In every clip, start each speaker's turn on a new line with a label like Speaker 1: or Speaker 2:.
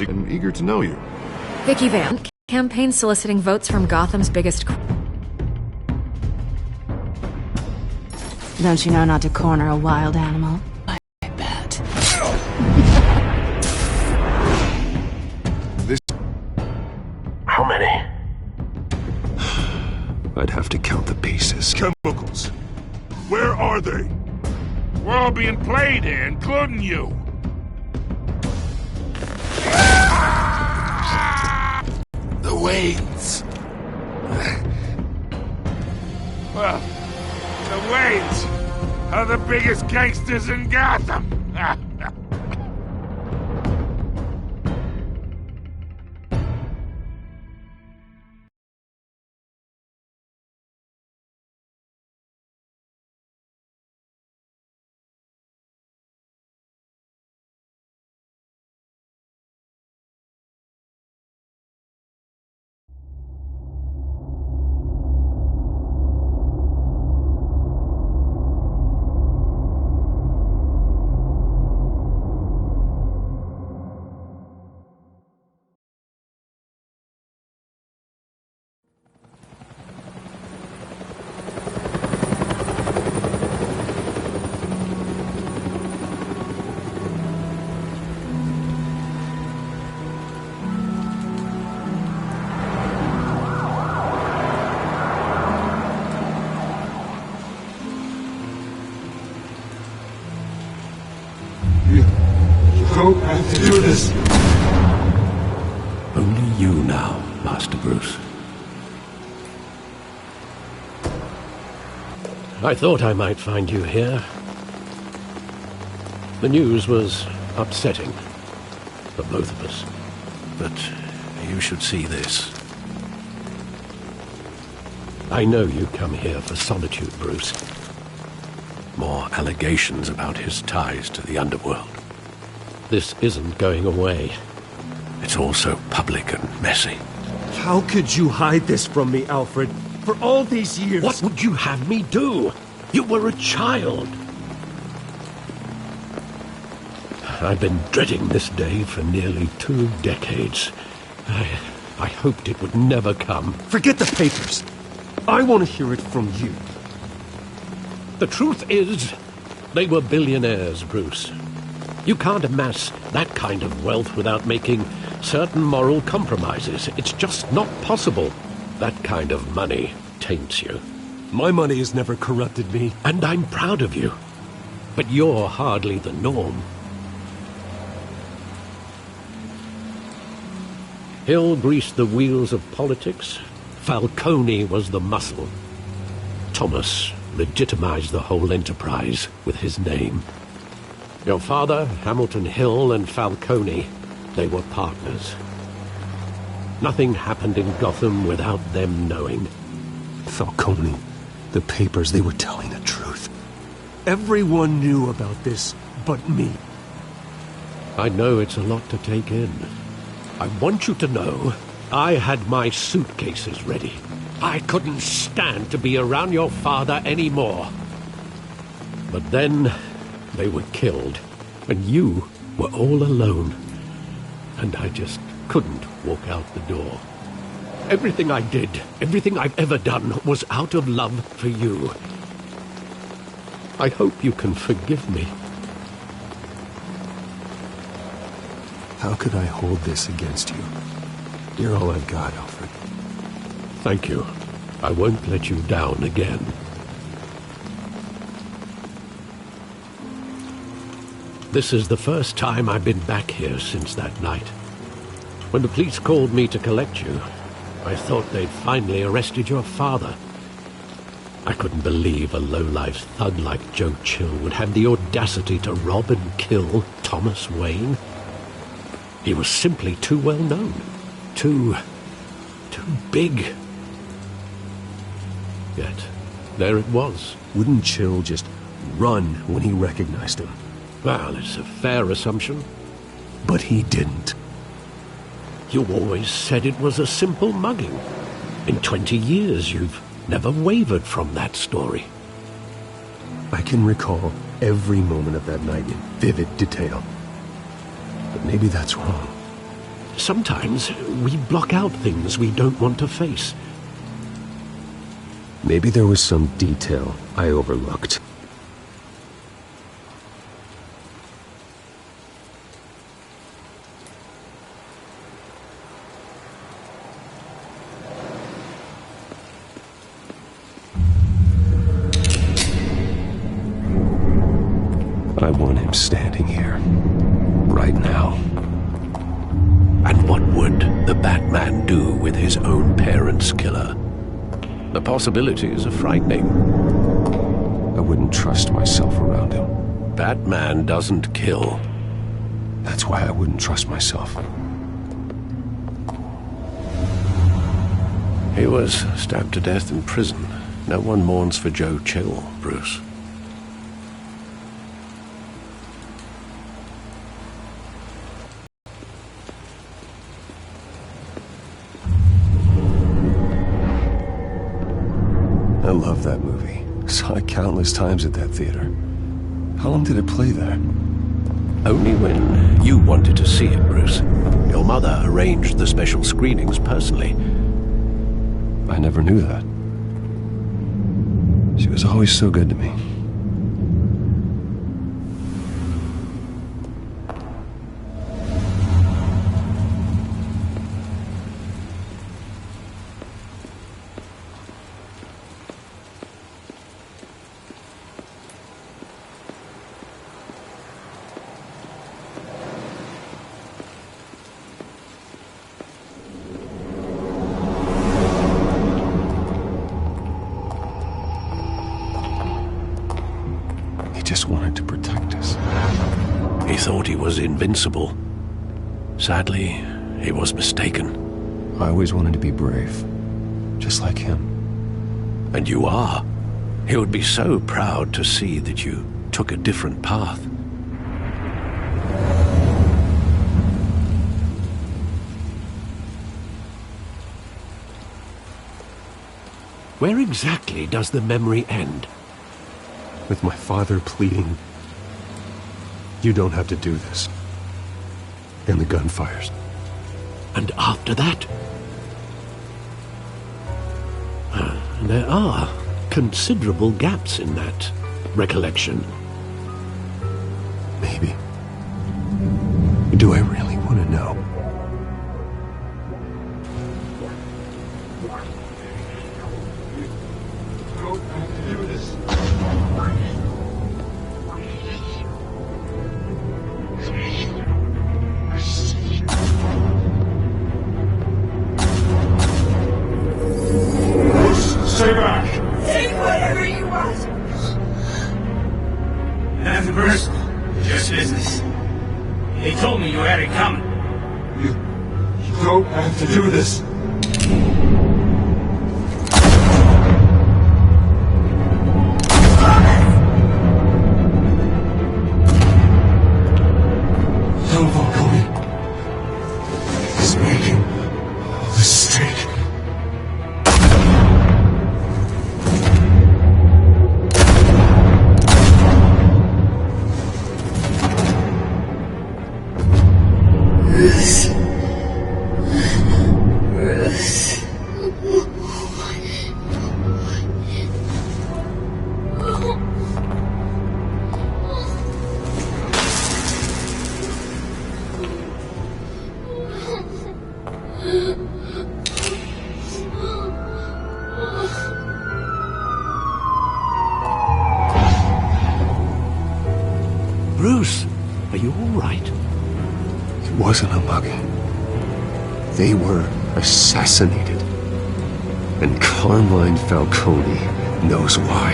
Speaker 1: and eager to know you.
Speaker 2: Vicky Van, campaign soliciting votes from Gotham's biggest...
Speaker 3: Don't you know not to corner a wild animal? I bet.
Speaker 4: How many?
Speaker 1: I'd have to count the pieces.
Speaker 5: Chemicals. Where are they?
Speaker 6: We're all being played here, including you.
Speaker 5: The Waynes.
Speaker 6: Well, the Waynes are the biggest gangsters in Gotham.
Speaker 5: Don't have to do this.
Speaker 4: Only you now, Master Bruce. I thought I might find you here. The news was upsetting for both of us. But you should see this. I know you come here for solitude, Bruce. More allegations about his ties to the underworld. This isn't going away. It's all so public and messy.
Speaker 7: How could you hide this from me, Alfred? For all these years...
Speaker 4: What would you have me do? You were a child. I've been dreading this day for nearly 2 decades. I hoped it would never come.
Speaker 7: Forget the papers. I want to hear it from you.
Speaker 4: The truth is, they were billionaires, Bruce. You can't amass that kind of wealth without making certain moral compromises. It's just not possible. That kind of money taints you.
Speaker 7: My money has never corrupted me.
Speaker 4: And I'm proud of you. But you're hardly the norm. Hill greased the wheels of politics. Falcone was the muscle. Thomas legitimized the whole enterprise with his name. Your father, Hamilton Hill, and Falcone, they were partners. Nothing happened in Gotham without them knowing.
Speaker 7: Falcone, the papers, they were telling the truth. Everyone knew about this but me.
Speaker 4: I know it's a lot to take in. I want you to know I had my suitcases ready. I couldn't stand to be around your father anymore. But then they were killed, and you were all alone. And I just couldn't walk out the door. Everything I did, everything I've ever done, was out of love for you. I hope you can forgive me.
Speaker 7: How could I hold this against you? You're all I've got, Alfred.
Speaker 4: Thank you. I won't let you down again. This is the first time I've been back here since that night. When the police called me to collect you, I thought they'd finally arrested your father. I couldn't believe a low-life thug like Joe Chill would have the audacity to rob and kill Thomas Wayne. He was simply too well known. Too big. Yet, there it was.
Speaker 7: Wouldn't Chill just run when he recognized him?
Speaker 4: Well, it's a fair assumption.
Speaker 7: But he didn't.
Speaker 4: You always said it was a simple mugging. In 20 years, you've never wavered from that story.
Speaker 7: I can recall every moment of that night in vivid detail. But maybe that's wrong.
Speaker 4: Sometimes we block out things we don't want to face.
Speaker 7: Maybe there was some detail I overlooked. I want him standing here, right now.
Speaker 4: And what would the Batman do with his own parents' killer? The possibilities are frightening.
Speaker 7: I wouldn't trust myself around him.
Speaker 4: Batman doesn't kill.
Speaker 7: That's why I wouldn't trust myself.
Speaker 4: He was stabbed to death in prison. No one mourns for Joe Chill, Bruce.
Speaker 7: I love that movie. Saw it countless times at that theater. How long did it play there?
Speaker 4: Only when you wanted to see it, Bruce. Your mother arranged the special screenings personally.
Speaker 7: I never knew that. She was always so good to me. Just wanted to protect us.
Speaker 4: He thought he was invincible. Sadly, he was mistaken.
Speaker 7: I always wanted to be brave, just like him.
Speaker 4: And you are. He would be so proud to see that you took a different path. Where exactly does the memory end?
Speaker 7: With my father pleading, "You don't have to do this." And the gun fires.
Speaker 4: And after that? There are considerable gaps in that recollection.
Speaker 7: Maybe. Do I really want to know?
Speaker 5: Stay back!
Speaker 8: Take whatever you want.
Speaker 9: Nothing personal, just business. They told me you had it coming.
Speaker 5: You don't have to do this. Tell Falcone he's making a mistake.
Speaker 4: Bruce, are you all right?
Speaker 7: It wasn't a mugging. They were assassinated. And Carmine Falcone knows why.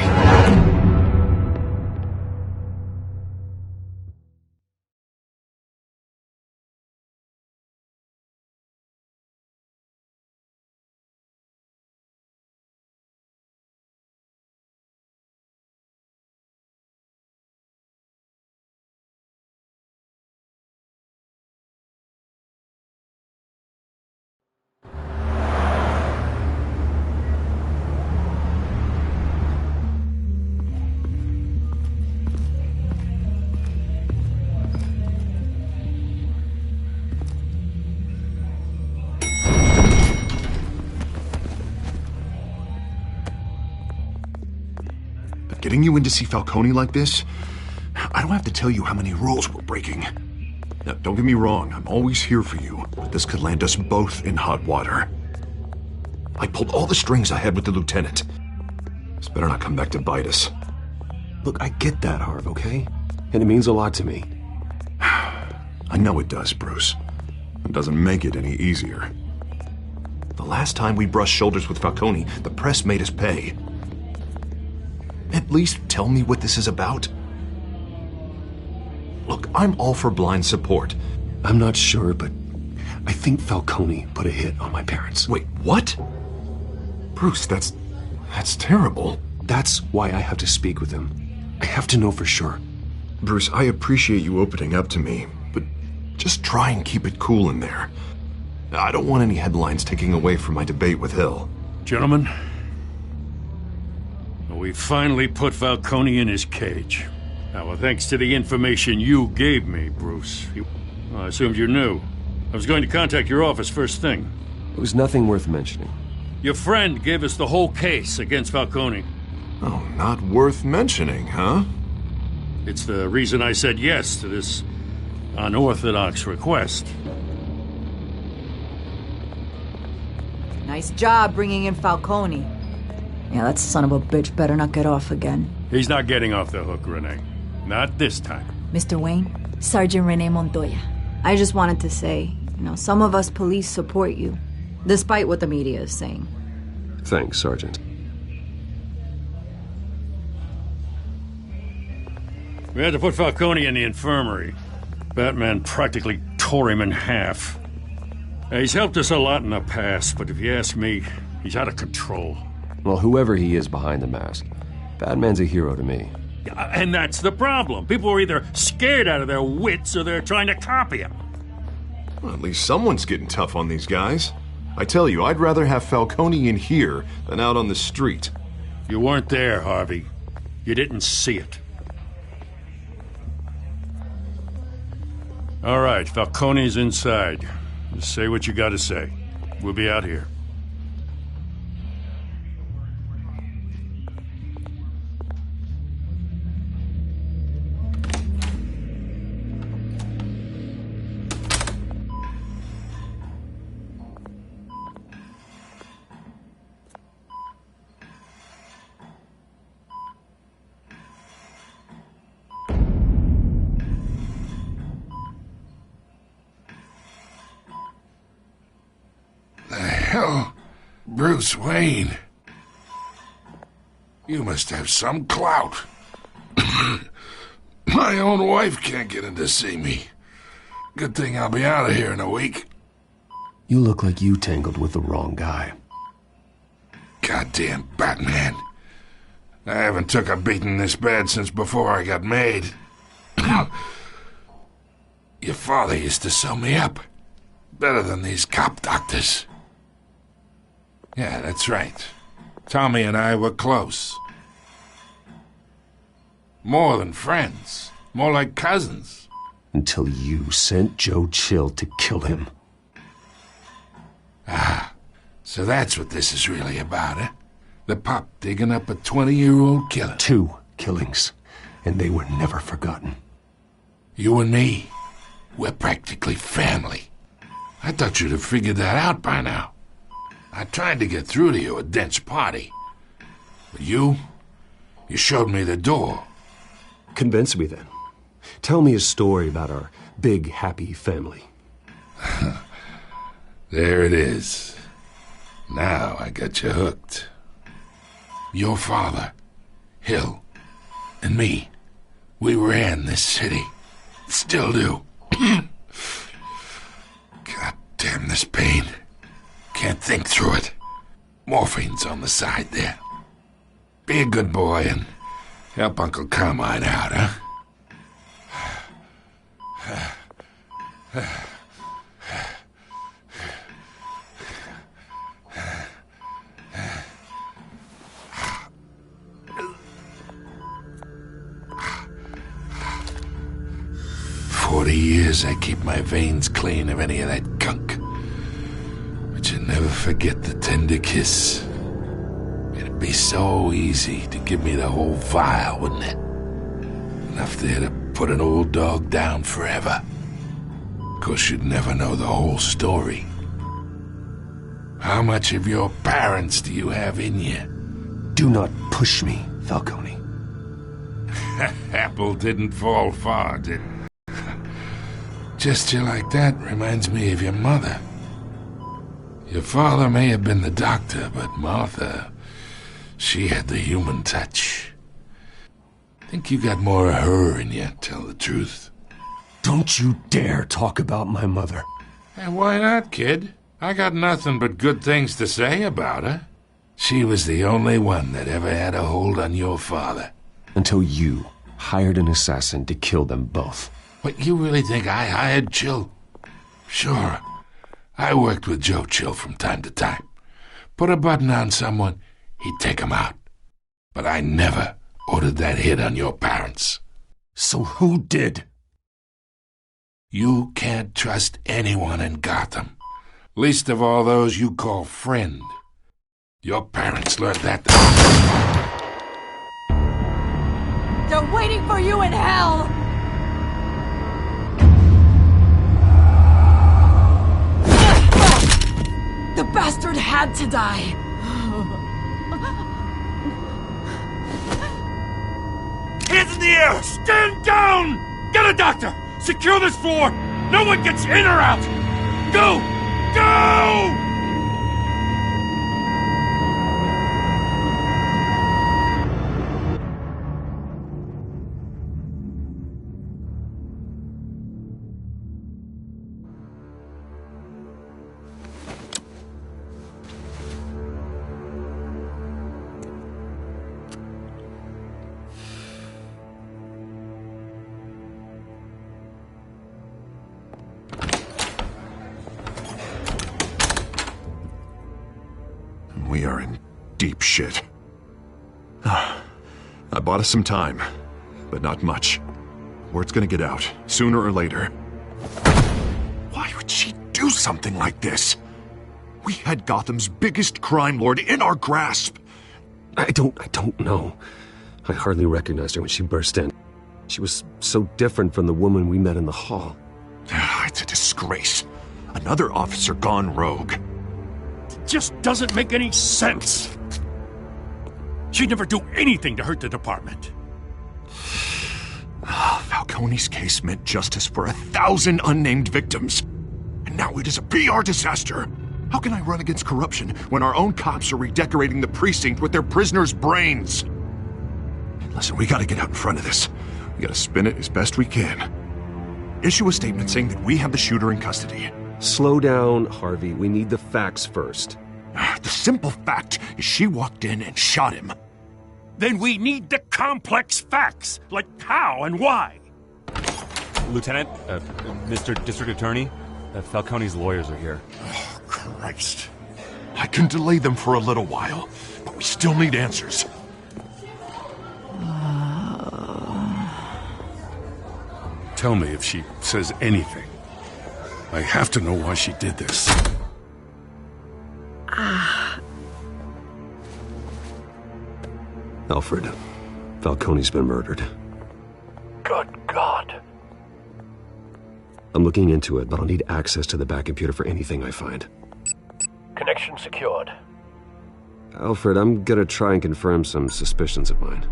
Speaker 1: getting you in to see Falcone like this, I don't have to tell you how many rules we're breaking. Now, don't get me wrong, I'm always here for you, but this could land us both in hot water. I pulled all the strings I had with the lieutenant. This better not come back to bite us.
Speaker 7: Look, I get that, Harv, okay? And it means a lot to me.
Speaker 1: I know it does, Bruce. It doesn't make it any easier. The last time we brushed shoulders with Falcone, the press made us pay. At least tell me what this is about. Look, I'm all for blind support.
Speaker 7: I'm not sure, but I think Falcone put a hit on my parents.
Speaker 1: Wait, what? Bruce, that's terrible.
Speaker 7: That's why I have to speak with him. I have to know for sure.
Speaker 1: Bruce, I appreciate you opening up to me, but just try and keep it cool in there. I don't want any headlines taking away from my debate with Hill.
Speaker 6: Gentlemen, we finally put Falcone in his cage. Now, thanks to the information you gave me, Bruce. I assumed you knew. I was going to contact your office first thing.
Speaker 7: It was nothing worth mentioning.
Speaker 6: Your friend gave us the whole case against Falcone.
Speaker 1: Oh, not worth mentioning, huh?
Speaker 6: It's the reason I said yes to this unorthodox request.
Speaker 8: Nice job bringing in Falcone. Yeah, that son of a bitch better not get off again.
Speaker 6: He's not getting off the hook, Renee. Not this time.
Speaker 8: Mr. Wayne, Sergeant Renee Montoya. I just wanted to say, some of us police support you, despite what the media is saying.
Speaker 7: Thanks, Sergeant.
Speaker 6: We had to put Falcone in the infirmary. Batman practically tore him in half. He's helped us a lot in the past, but if you ask me, he's out of control.
Speaker 10: Well, whoever he is behind the mask, Batman's a hero to me.
Speaker 6: And that's the problem. People are either scared out of their wits or they're trying to copy him.
Speaker 1: Well, at least someone's getting tough on these guys. I tell you, I'd rather have Falcone in here than out on the street.
Speaker 6: You weren't there, Harvey. You didn't see it. All right, Falcone's inside. Just say what you gotta say. We'll be out here.
Speaker 11: Hell, Bruce Wayne. You must have some clout. My own wife can't get in to see me. Good thing I'll be out of here in a week.
Speaker 7: You look like you tangled with the wrong guy.
Speaker 11: Goddamn Batman. I haven't took a beating this bad since before I got made. Your father used to sew me up. Better than these cop doctors. Yeah, that's right. Tommy and I were close. More than friends. More like cousins.
Speaker 7: Until you sent Joe Chill to kill him.
Speaker 11: Ah, so that's what this is really about, eh? The pup digging up a 20-year-old killer.
Speaker 7: 2 killings, and they were never forgotten.
Speaker 11: You and me, we're practically family. I thought you'd have figured that out by now. I tried to get through to you at Dent's party. But you showed me the door.
Speaker 7: Convince me then. Tell me a story about our big, happy family.
Speaker 11: There it is. Now I got you hooked. Your father, Hill, and me, we ran this city. Still do. God damn this pain. Can't think through it. Morphine's on the side there. Be a good boy and help Uncle Carmine out, huh? 40 years I keep my veins clean of any of that gunk. But you never forget the tender kiss. And It'd be so easy to give me the whole vial, wouldn't it? Enough there to put an old dog down forever. Of course, you'd never know the whole story. How much of your parents do you have in you?
Speaker 7: Do not push me, Falcone.
Speaker 11: Apple didn't fall far, did it? Gesture like that reminds me of your mother. Your father may have been the doctor, but Martha, she had the human touch. Think you got more of her in you, tell the truth.
Speaker 7: Don't you dare talk about my mother.
Speaker 11: And why not, kid? I got nothing but good things to say about her. She was the only one that ever had a hold on your father.
Speaker 10: Until you hired an assassin to kill them both.
Speaker 11: What, you really think I hired Chill? Sure. I worked with Joe Chill from time to time. Put a button on someone, he'd take him out. But I never ordered that hit on your parents.
Speaker 7: So who did?
Speaker 11: You can't trust anyone in Gotham. Least of all those you call friend. Your parents learned that.
Speaker 8: They're waiting for you in hell! The bastard had to die!
Speaker 6: Hands in the air! Stand down! Get a doctor! Secure this floor! No one gets in or out! Go! Go!
Speaker 1: We are in deep shit. I bought us some time, but not much. Word's gonna get out, sooner or later. Why would she do something like this? We had Gotham's biggest crime lord in our grasp.
Speaker 7: I don't know. I hardly recognized her when she burst in. She was so different from the woman we met in the hall.
Speaker 1: It's a disgrace. Another officer gone rogue.
Speaker 6: Just doesn't make any sense. She'd never do anything to hurt the department.
Speaker 1: Falcone's case meant justice for 1,000 unnamed victims. And now it is a PR disaster. How can I run against corruption when our own cops are redecorating the precinct with their prisoners' brains? Listen, we gotta get out in front of this. We gotta spin it as best we can. Issue a statement saying that we have the shooter in custody.
Speaker 7: Slow down, Harvey. We need the facts first.
Speaker 1: The simple fact is she walked in and shot him.
Speaker 6: Then we need the complex facts, like how and why.
Speaker 12: Lieutenant, Mr. District Attorney, Falcone's lawyers are here.
Speaker 1: Oh, Christ. I can delay them for a little while, but we still need answers.
Speaker 6: Tell me if she says anything. I have to know why she did this.
Speaker 7: Alfred, Falcone's been murdered.
Speaker 4: Good God.
Speaker 7: I'm looking into it, but I'll need access to the back computer for anything I find.
Speaker 4: Connection secured.
Speaker 7: Alfred, I'm gonna try and confirm some suspicions of mine.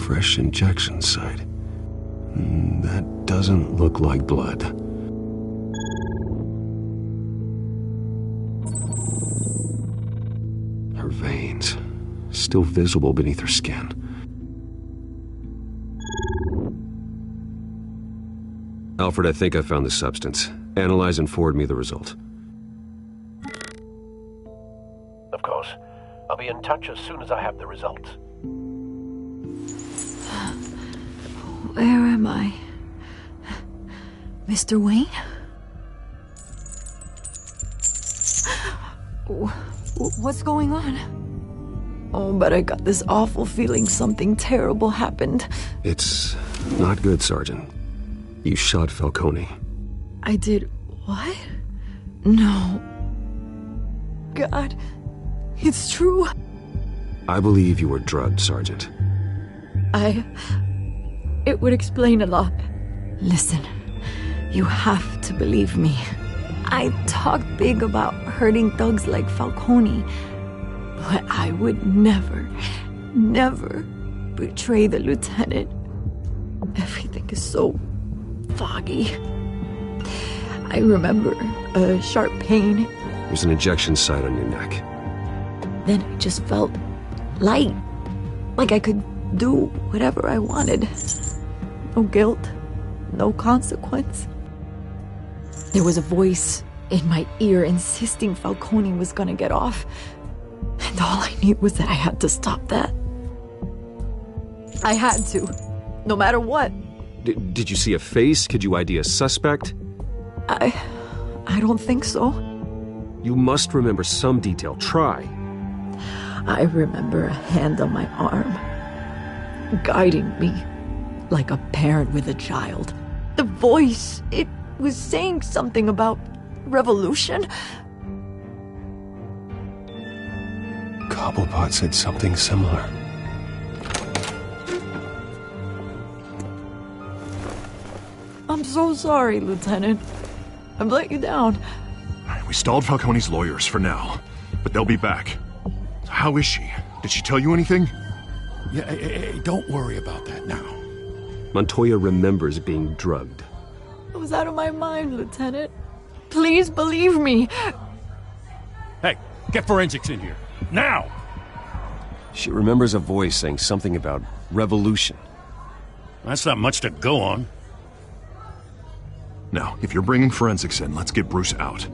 Speaker 7: Fresh injection site. That doesn't look like blood. Her veins, still visible beneath her skin. Alfred, I think I found the substance. Analyze and forward me the result.
Speaker 4: Of course. I'll be in touch as soon as I have the results.
Speaker 8: Where am I? Mr. Wayne? What's going on? Oh, but I got this awful feeling something terrible happened.
Speaker 7: It's not good, Sergeant. You shot Falcone.
Speaker 8: I did what? No. God, it's true.
Speaker 7: I believe you were drugged, Sergeant.
Speaker 8: It would explain a lot. Listen, you have to believe me. I talk big about hurting thugs like Falcone, but I would never betray the lieutenant. Everything is so foggy. I remember a sharp pain.
Speaker 7: There's an injection site on your neck.
Speaker 8: Then I just felt light, like I could do whatever I wanted. No guilt, no consequence. There was a voice in my ear insisting Falcone was gonna get off. And all I knew was that I had to stop that. I had to, no matter what.
Speaker 7: Did you see a face? Could you ID a suspect?
Speaker 8: I don't think so.
Speaker 7: You must remember some detail. Try.
Speaker 8: I remember a hand on my arm, guiding me like a parent with a child. The voice, it was saying something about revolution.
Speaker 7: Cobblepot said something similar.
Speaker 8: I'm so sorry, Lieutenant. I've let you down.
Speaker 1: We stalled Falcone's lawyers for now, but they'll be back. How is she? Did she tell you anything?
Speaker 6: Yeah, hey, don't worry about that now.
Speaker 7: Montoya remembers being drugged.
Speaker 8: I was out of my mind, Lieutenant. Please believe me.
Speaker 6: Hey, get forensics in here. Now!
Speaker 7: She remembers a voice saying something about revolution.
Speaker 6: That's not much to go on.
Speaker 1: Now, if you're bringing forensics in, let's get Bruce out.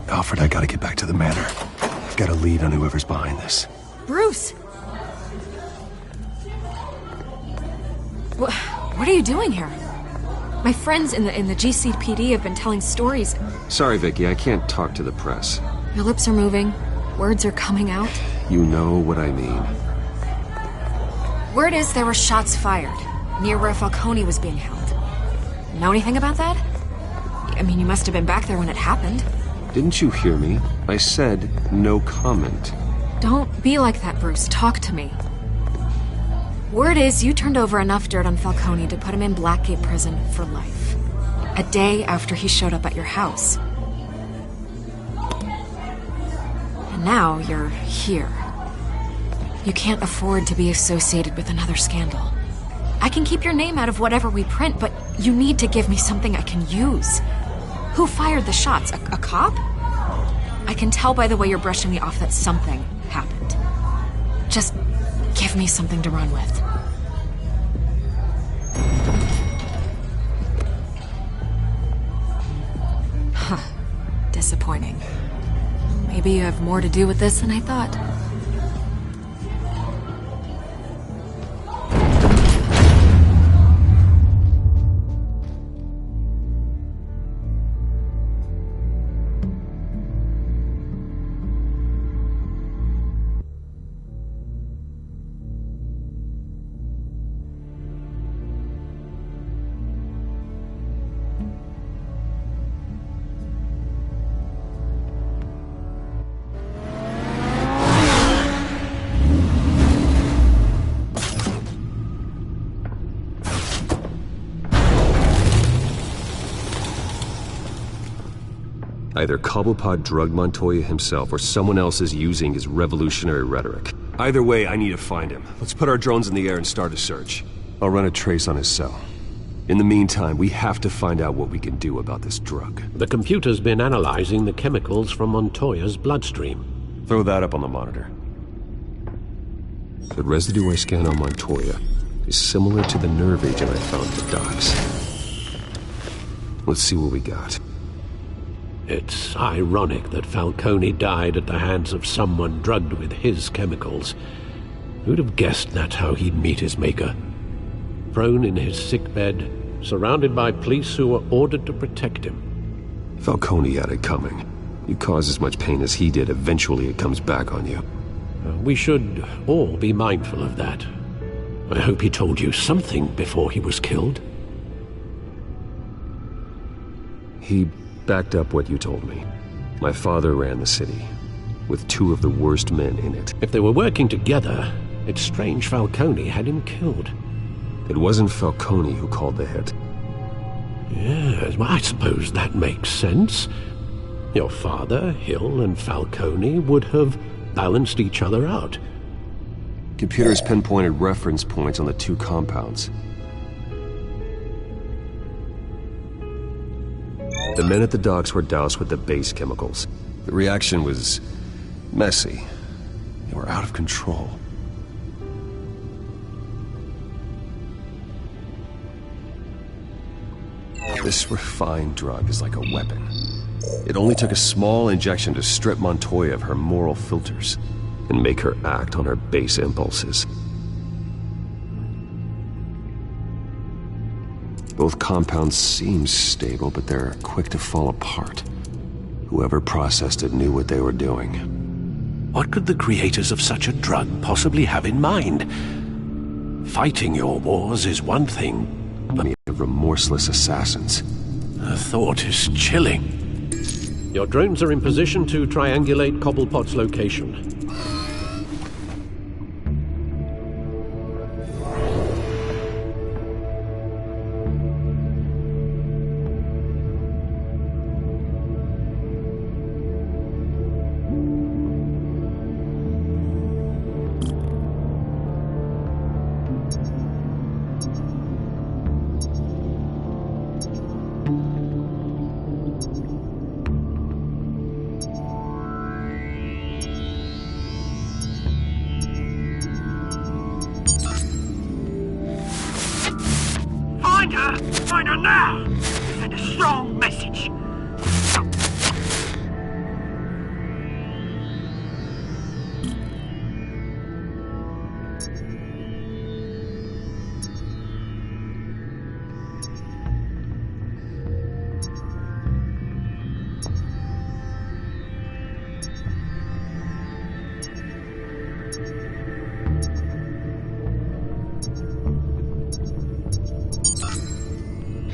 Speaker 7: Alfred, I gotta get back to the manor. I've got a lead on whoever's behind this.
Speaker 2: Bruce! What are you doing here? My friends in the GCPD have been telling stories.
Speaker 7: Sorry, Vicky, I can't talk to the press.
Speaker 2: Your lips are moving. Words are coming out.
Speaker 7: You know what I mean.
Speaker 2: Word is there were shots fired near where Falcone was being held. Know anything about that? I mean, you must have been back there when it happened.
Speaker 7: Didn't you hear me? I said no comment.
Speaker 2: Don't be like that, Bruce. Talk to me. Word is you turned over enough dirt on Falcone to put him in Blackgate Prison for life. A day after he showed up at your house. And now you're here. You can't afford to be associated with another scandal. I can keep your name out of whatever we print, but you need to give me something I can use. Who fired the shots? A cop? I can tell by the way you're brushing me off that something happened. Just give me something to run with. Huh. Disappointing. Maybe you have more to do with this than I thought.
Speaker 7: Either Cobblepot drugged Montoya himself or someone else is using his revolutionary rhetoric. Either way, I need to find him. Let's put our drones in the air and start a search. I'll run a trace on his cell. In the meantime, we have to find out what we can do about this drug.
Speaker 4: The computer's been analyzing the chemicals from Montoya's bloodstream.
Speaker 7: Throw that up on the monitor. The residue I scan on Montoya is similar to the nerve agent I found at the docks. Let's see what we got.
Speaker 4: It's ironic that Falcone died at the hands of someone drugged with his chemicals. Who'd have guessed that's how he'd meet his maker? Prone in his sickbed, surrounded by police who were ordered to protect him.
Speaker 7: Falcone had it coming. You cause as much pain as he did, eventually it comes back on you.
Speaker 4: We should all be mindful of that. I hope he told you something before he was killed.
Speaker 7: He backed up what you told me. My father ran the city, with 2 of the worst men in it.
Speaker 4: If they were working together, it's strange Falcone had him killed.
Speaker 7: It wasn't Falcone who called the hit.
Speaker 4: Yes, well, I suppose that makes sense. Your father, Hill, and Falcone would have balanced each other out.
Speaker 7: Computers pinpointed reference points on the 2 compounds. The men at the docks were doused with the base chemicals. The reaction was messy. They were out of control. This refined drug is like a weapon. It only took a small injection to strip Montoya of her moral filters and make her act on her base impulses. Both compounds seem stable, but they're quick to fall apart. Whoever processed it knew what they were doing.
Speaker 4: What could the creators of such a drug possibly have in mind? Fighting your wars is one thing, but
Speaker 7: of remorseless assassins.
Speaker 4: The thought is chilling. Your drones are in position to triangulate Cobblepot's location.
Speaker 13: Find her now! Send a strong message!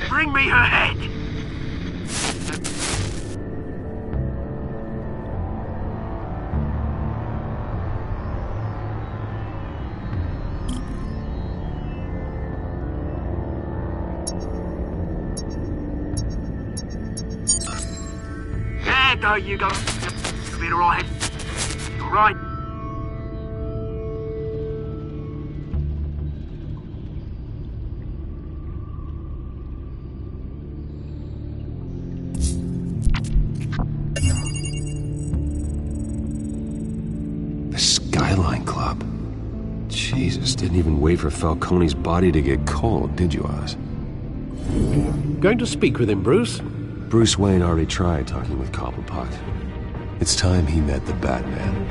Speaker 13: Bring me her head! There you go. You'll be alright. All right.
Speaker 7: Skyline Club. Jesus, didn't even wait for Falcone's body to get cold, did you, Oz?
Speaker 4: Going to speak with him, Bruce?
Speaker 7: Bruce Wayne already tried talking with Cobblepot. It's time he met the Batman.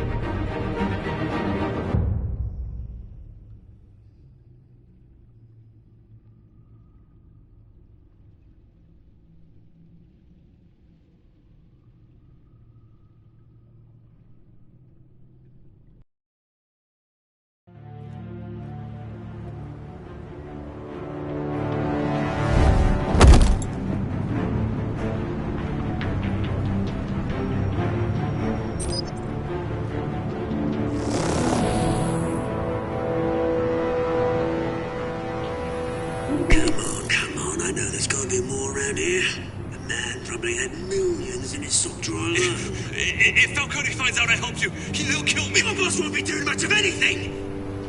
Speaker 14: Come on, I know there's gotta be more around here. The man probably had millions in his sock drawer.
Speaker 15: If Falcone finds out I helped you, he'll kill me.
Speaker 14: Your boss won't be doing much of anything!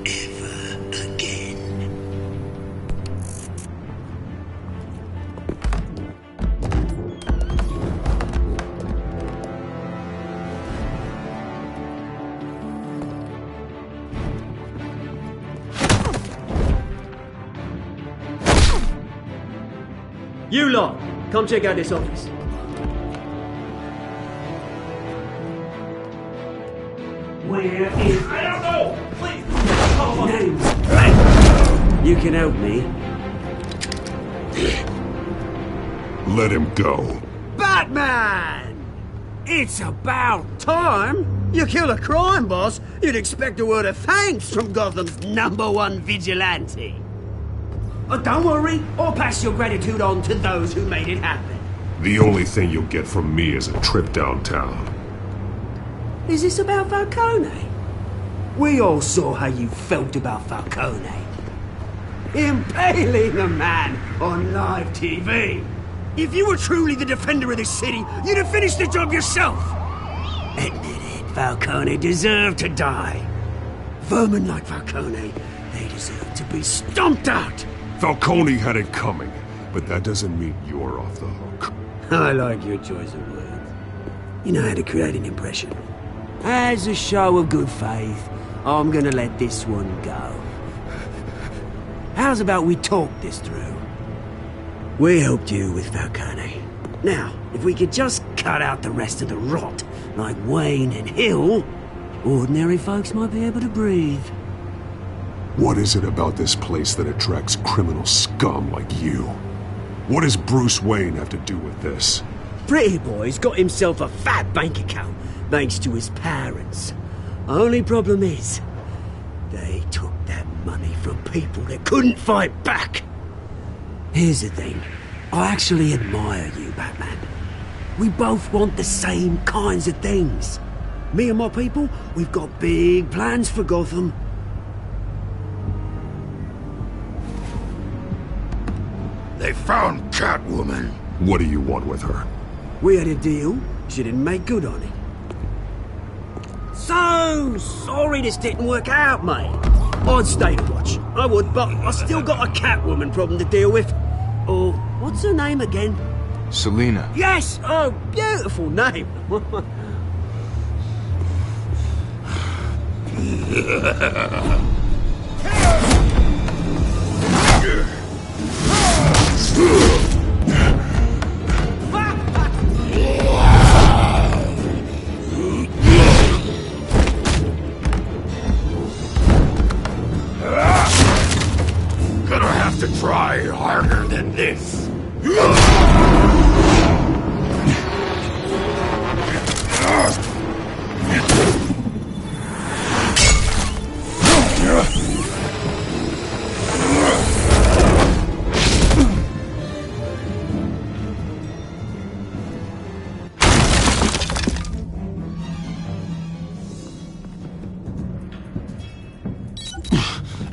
Speaker 14: Ever again.
Speaker 16: You lot, come check out this office.
Speaker 14: Where is...
Speaker 15: I don't know! Please!
Speaker 16: You can help me.
Speaker 1: Let him go.
Speaker 16: Batman! It's about time! You kill a crime boss, you'd expect a word of thanks from Gotham's #1 vigilante. Oh, don't worry, I'll pass your gratitude on to those who made it happen.
Speaker 1: The only thing you'll get from me is a trip downtown.
Speaker 16: Is this about Falcone? We all saw how you felt about Falcone. Impaling a man on live TV. If you were truly the defender of this city, you'd have finished the job yourself. Admit it, Falcone deserved to die. Vermin like Falcone, they deserve to be stomped out.
Speaker 1: Falcone had it coming, but that doesn't mean you're off the hook.
Speaker 16: I like your choice of words. You know how to create an impression. As a show of good faith, I'm gonna let this one go. How's about we talk this through? We helped you with Falcone. Now, if we could just cut out the rest of the rot, like Wayne and Hill, ordinary folks might be able to breathe.
Speaker 1: What is it about this place that attracts criminal scum like you? What does Bruce Wayne have to do with this?
Speaker 16: Pretty Boy's got himself a fat bank account, thanks to his parents. Only problem is, they took that money from people that couldn't fight back. Here's the thing. I actually admire you, Batman. We both want the same kinds of things. Me and my people, we've got big plans for Gotham.
Speaker 11: They found Catwoman.
Speaker 1: What do you want with her?
Speaker 16: We had a deal. She didn't make good on it. So sorry this didn't work out, mate. I'd stay to watch. I would, but I still got a Catwoman problem to deal with. Oh, what's her name again?
Speaker 17: Selina.
Speaker 16: Yes! Oh, beautiful name.
Speaker 11: Gonna have to try harder than this.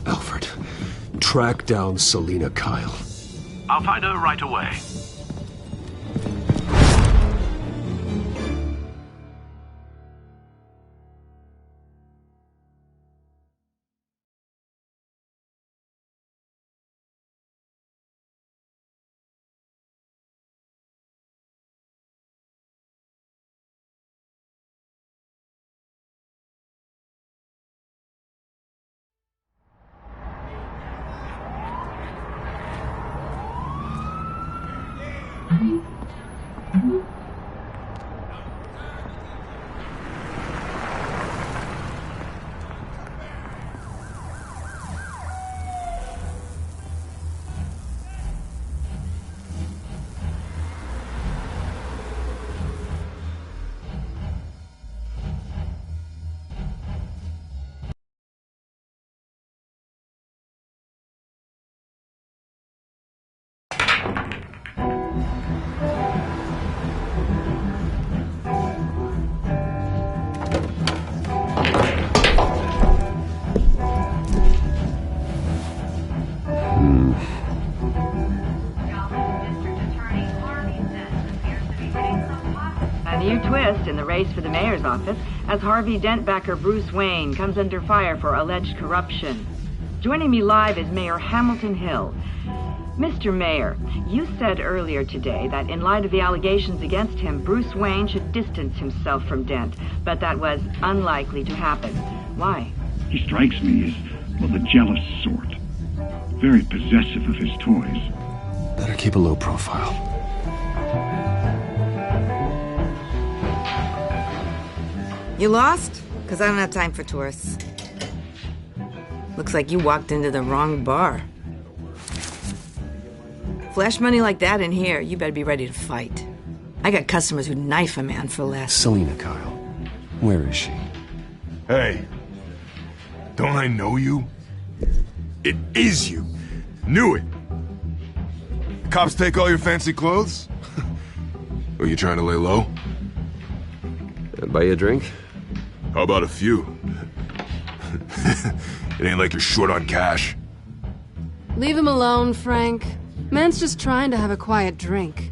Speaker 1: Alfred, track down Selina Kyle.
Speaker 18: I'll find her right away.
Speaker 19: Twist in the race for the mayor's office as Harvey Dent backer Bruce Wayne comes under fire for alleged corruption. Joining me live is Mayor Hamilton Hill. Mr. Mayor, you said earlier today that in light of the allegations against him, Bruce Wayne should distance himself from Dent, but that was unlikely to happen. Why?
Speaker 20: He strikes me as, well, the jealous sort. Very possessive of his toys.
Speaker 10: Better keep a low profile.
Speaker 21: You lost? Because I don't have time for tourists. Looks like you walked into the wrong bar. Flash money like that in here, you better be ready to fight. I got customers who'd knife a man for less.
Speaker 10: Selina Kyle. Where is she?
Speaker 17: Hey, don't I know you? It is you. Knew it. The cops take all your fancy clothes? Are you trying to lay low?
Speaker 10: Buy you a drink?
Speaker 17: How about a few? It ain't like you're short on cash.
Speaker 3: Leave him alone, Frank. Man's just trying to have a quiet drink.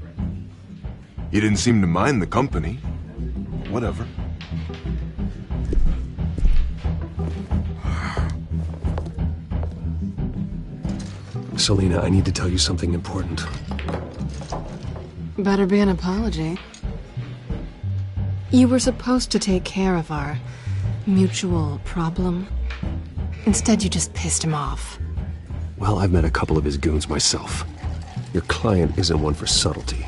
Speaker 17: You didn't seem to mind the company. Whatever.
Speaker 7: Selina, I need to tell you something important.
Speaker 3: Better be an apology. You were supposed to take care of our mutual problem. Instead, you just pissed him off.
Speaker 7: Well, I've met a couple of his goons myself. Your client isn't one for subtlety.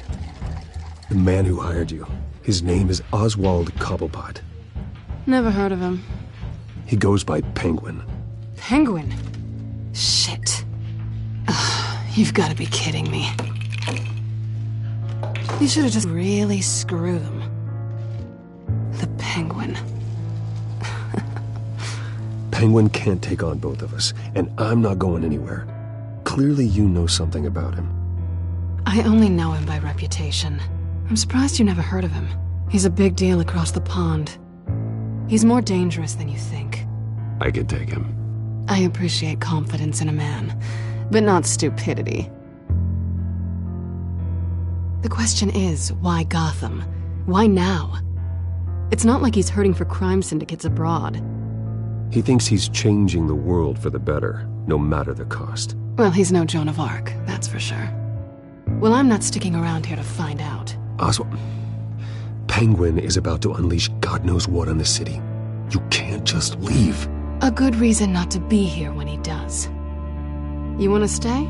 Speaker 7: The man who hired you, his name is Oswald Cobblepot.
Speaker 3: Never heard of him.
Speaker 7: He goes by Penguin.
Speaker 3: Penguin? Shit. Ugh, you've got to be kidding me. You should have just really screwed him. The Penguin.
Speaker 7: Penguin can't take on both of us, and I'm not going anywhere. Clearly you know something about him.
Speaker 3: I only know him by reputation. I'm surprised you never heard of him. He's a big deal across the pond. He's more dangerous than you think.
Speaker 7: I could take him.
Speaker 3: I appreciate confidence in a man, but not stupidity. The question is, why Gotham? Why now? It's not like he's hurting for crime syndicates abroad.
Speaker 7: He thinks he's changing the world for the better, no matter the cost.
Speaker 3: Well, he's no Joan of Arc, that's for sure. Well, I'm not sticking around here to find out.
Speaker 7: Oswald, Penguin is about to unleash God knows what on the city. You can't just leave.
Speaker 3: A good reason not to be here when he does. You want to stay?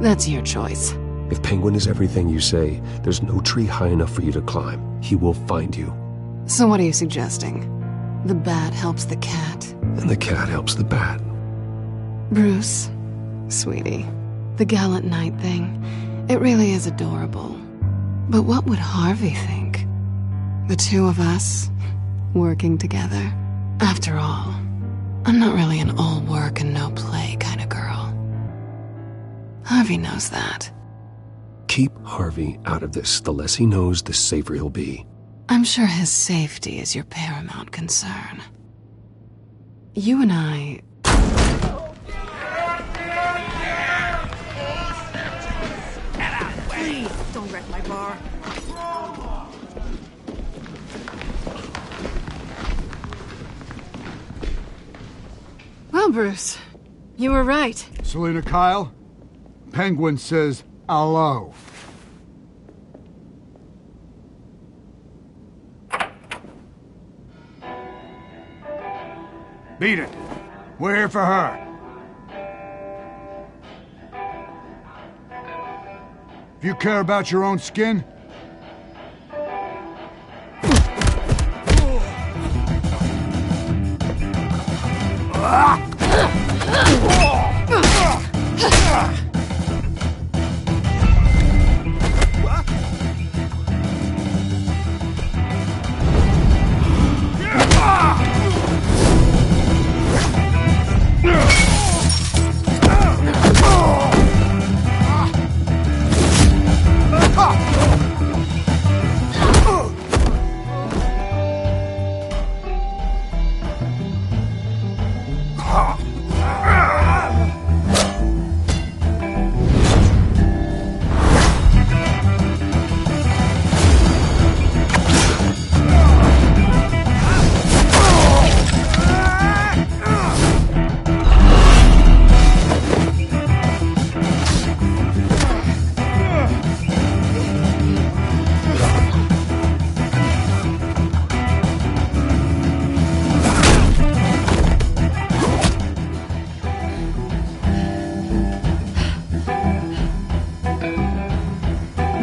Speaker 3: That's your choice.
Speaker 7: If Penguin is everything you say, there's no tree high enough for you to climb. He will find you.
Speaker 3: So what are you suggesting? The bat helps the cat.
Speaker 7: And the cat helps the bat.
Speaker 3: Bruce, sweetie, the gallant knight thing, it really is adorable. But what would Harvey think? The two of us, working together. After all, I'm not really an all work and no play kind of girl. Harvey knows that.
Speaker 7: Keep Harvey out of this. The less he knows, the safer he'll be.
Speaker 3: I'm sure his safety is your paramount concern. You and I...
Speaker 21: Please, don't wreck my bar.
Speaker 3: Well, Bruce, you were right.
Speaker 5: Selina Kyle, Penguin says hello. Beat it. We're here for her. If you care about your own skin,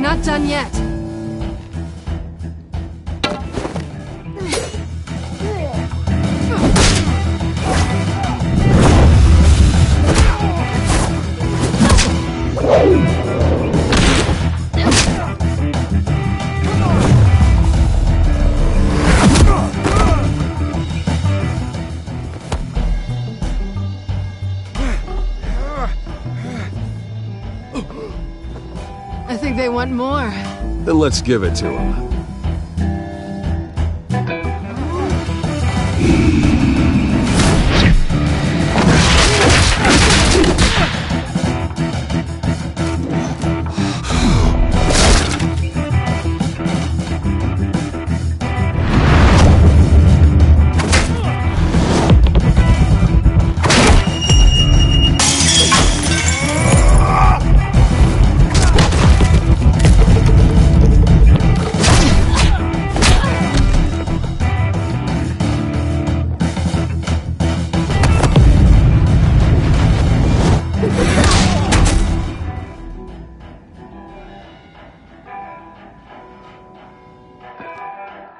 Speaker 3: Not done yet. they want more.
Speaker 7: Then let's give it to them.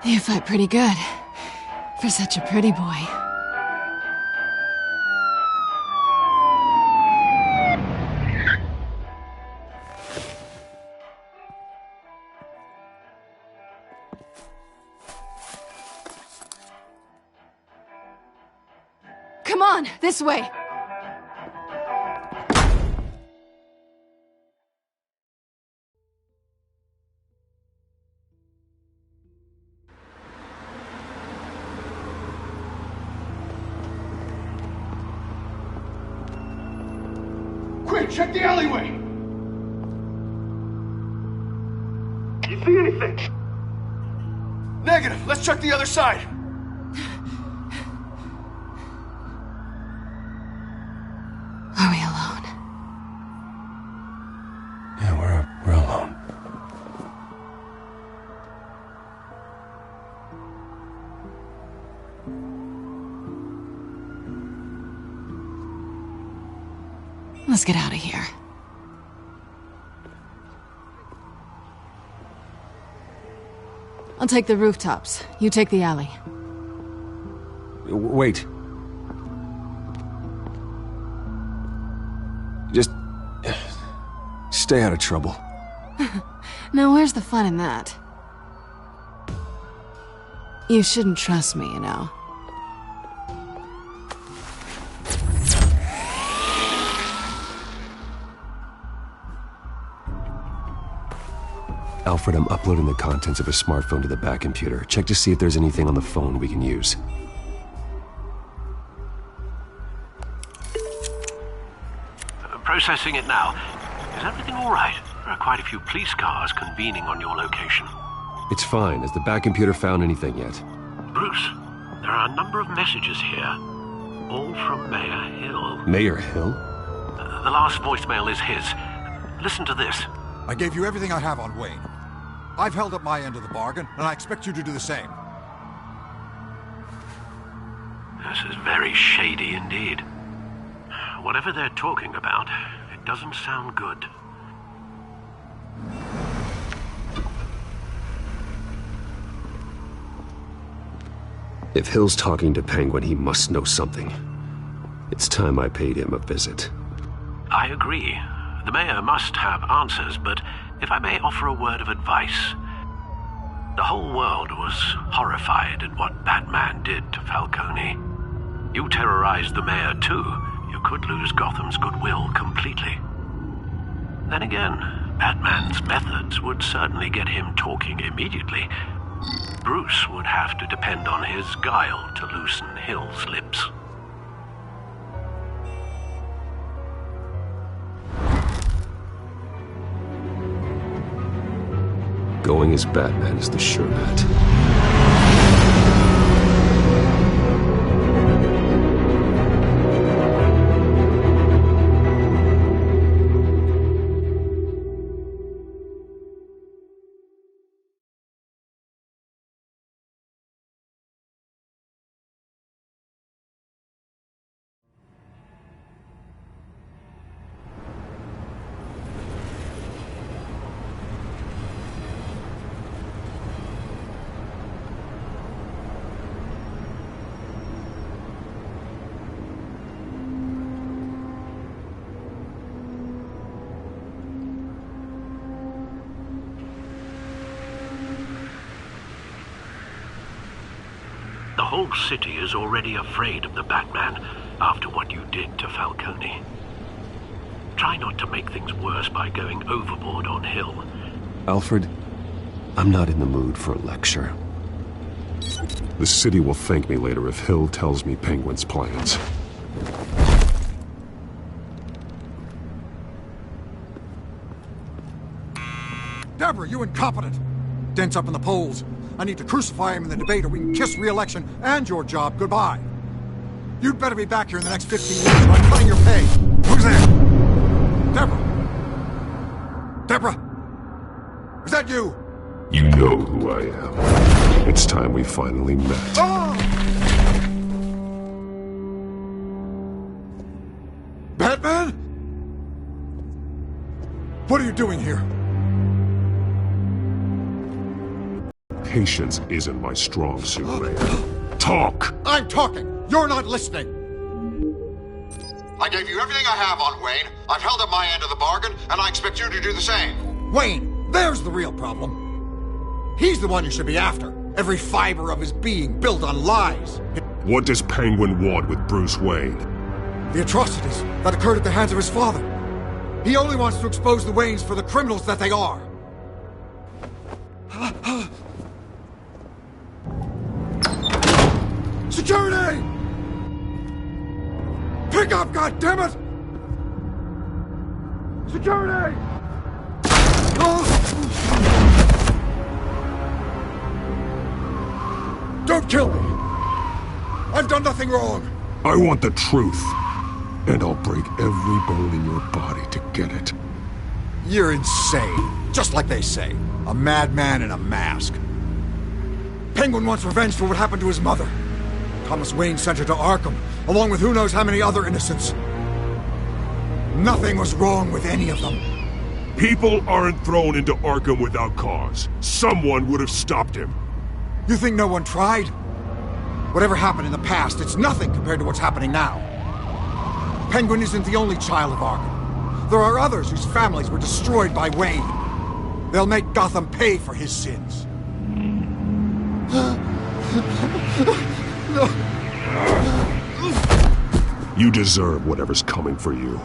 Speaker 3: You fight pretty good. For such a pretty boy. Come on, this way!
Speaker 5: Quick, check the alleyway!
Speaker 13: You see anything?
Speaker 5: Negative. Let's check the other side.
Speaker 3: Are we alone?
Speaker 7: Yeah, we're alone.
Speaker 3: Let's get out of here. I'll take the rooftops. You take the alley.
Speaker 7: Wait. Just stay out of trouble.
Speaker 3: Now where's the fun in that? You shouldn't trust me, you know.
Speaker 7: Alfred, I'm uploading the contents of a smartphone to the back computer. Check to see if there's anything on the phone we can use.
Speaker 15: Processing it now. Is everything all right? There are quite a few police cars convening on your location.
Speaker 7: It's fine. Has the back computer found anything yet?
Speaker 15: Bruce, there are a number of messages here. All from Mayor Hill.
Speaker 7: Mayor Hill?
Speaker 15: The last voicemail is his. Listen to this.
Speaker 9: I gave you everything I have on Wayne. I've held up my end of the bargain, and I expect you to do the same.
Speaker 15: This is very shady indeed. Whatever they're talking about, it doesn't sound good.
Speaker 7: If Hill's talking to Penguin, he must know something. It's time I paid him a visit.
Speaker 15: I agree. The mayor must have answers, but if I may offer a word of advice. The whole world was horrified at what Batman did to Falcone. You terrorized the mayor too. You could lose Gotham's goodwill completely. Then again, Batman's methods would certainly get him talking immediately. Bruce would have to depend on his guile to loosen Hill's lips.
Speaker 7: Going as Batman is the sure bet.
Speaker 15: The whole city is already afraid of the Batman after what you did to Falcone. Try not to make things worse by going overboard on Hill.
Speaker 7: Alfred, I'm not in the mood for a lecture. The city will thank me later if Hill tells me Penguin's plans.
Speaker 9: Deborah, you incompetent! Dent's up in the polls. I need to crucify him in the debate or we can kiss re-election and your job goodbye. You'd better be back here in the next 15 minutes or I'm cutting your pay. Who's there? Deborah? Deborah? Is that you?
Speaker 7: You know who I am. It's time we finally met.
Speaker 9: Oh! Batman? What are you doing here?
Speaker 7: Patience isn't my strong suit, Mayor. Talk!
Speaker 9: I'm talking! You're not listening! I gave you everything I have on Wayne. I've held up my end of the bargain, and I expect you to do the same. Wayne, there's the real problem. He's the one you should be after. Every fiber of his being built on lies.
Speaker 7: What does Penguin want with Bruce Wayne?
Speaker 9: The atrocities that occurred at the hands of his father. He only wants to expose the Waynes for the criminals that they are. Security! Pick up, goddammit! Security! Don't kill me! I've done nothing wrong!
Speaker 7: I want the truth. And I'll break every bone in your body to get it.
Speaker 9: You're insane. Just like they say. A madman in a mask. Penguin wants revenge for what happened to his mother. Thomas Wayne sent her to Arkham, along with who knows how many other innocents. Nothing was wrong with any of them.
Speaker 7: People aren't thrown into Arkham without cause. Someone would have stopped him.
Speaker 9: You think no one tried? Whatever happened in the past, it's nothing compared to what's happening now. Penguin isn't the only child of Arkham. There are others whose families were destroyed by Wayne. They'll make Gotham pay for his sins.
Speaker 7: You deserve whatever's coming for you.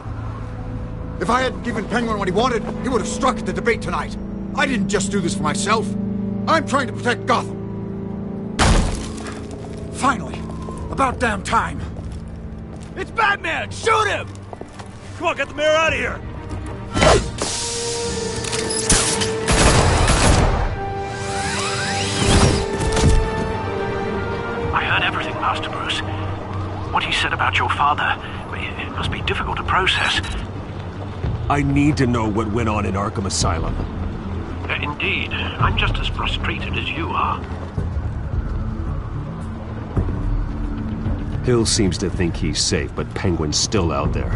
Speaker 9: If I hadn't given Penguin what he wanted, he would have struck at the debate tonight. I didn't just do this for myself. I'm trying to protect Gotham. Finally. About damn time.
Speaker 13: It's Batman! Shoot him! Come on, get the mayor out of here!
Speaker 15: I heard everything, Master Bruce. What he said about your father, it must be difficult to process.
Speaker 7: I need to know what went on in Arkham Asylum.
Speaker 15: Indeed. I'm just as frustrated as you are.
Speaker 7: Hill seems to think he's safe, but Penguin's still out there.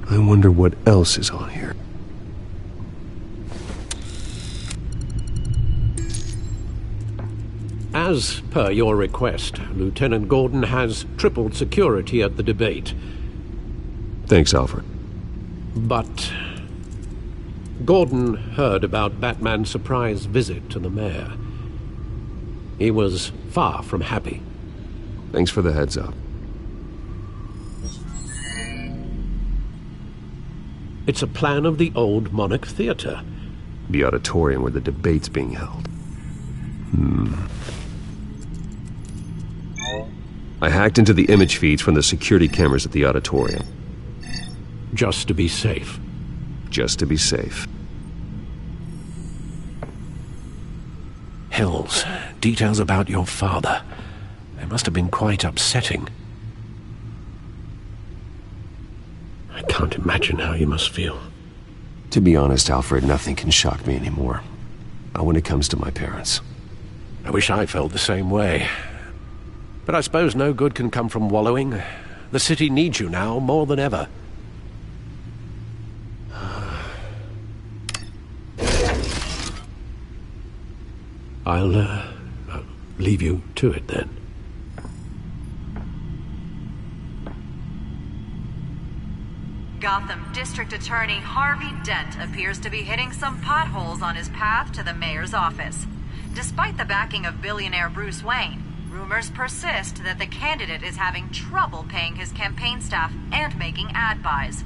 Speaker 7: I wonder what else is on here.
Speaker 4: As per your request, Lieutenant Gordon has tripled security at the debate.
Speaker 7: Thanks, Alfred.
Speaker 4: But Gordon heard about Batman's surprise visit to the mayor. He was far from happy.
Speaker 7: Thanks for the heads up.
Speaker 4: It's a plan of the old Monarch Theater.
Speaker 7: The auditorium where the debate's being held. I hacked into the image feeds from the security cameras at the auditorium.
Speaker 4: Just to be safe.
Speaker 7: Just to be safe.
Speaker 4: Hills, details about your father. They must have been quite upsetting. I can't imagine how you must feel.
Speaker 7: To be honest, Alfred, nothing can shock me anymore. Not when it comes to my parents.
Speaker 4: I wish I felt the same way. But I suppose no good can come from wallowing. The city needs you now more than ever. I'll leave you to it then.
Speaker 12: Gotham District Attorney Harvey Dent appears to be hitting some potholes on his path to the mayor's office. Despite the backing of billionaire Bruce Wayne, rumors persist that the candidate is having trouble paying his campaign staff and making ad buys.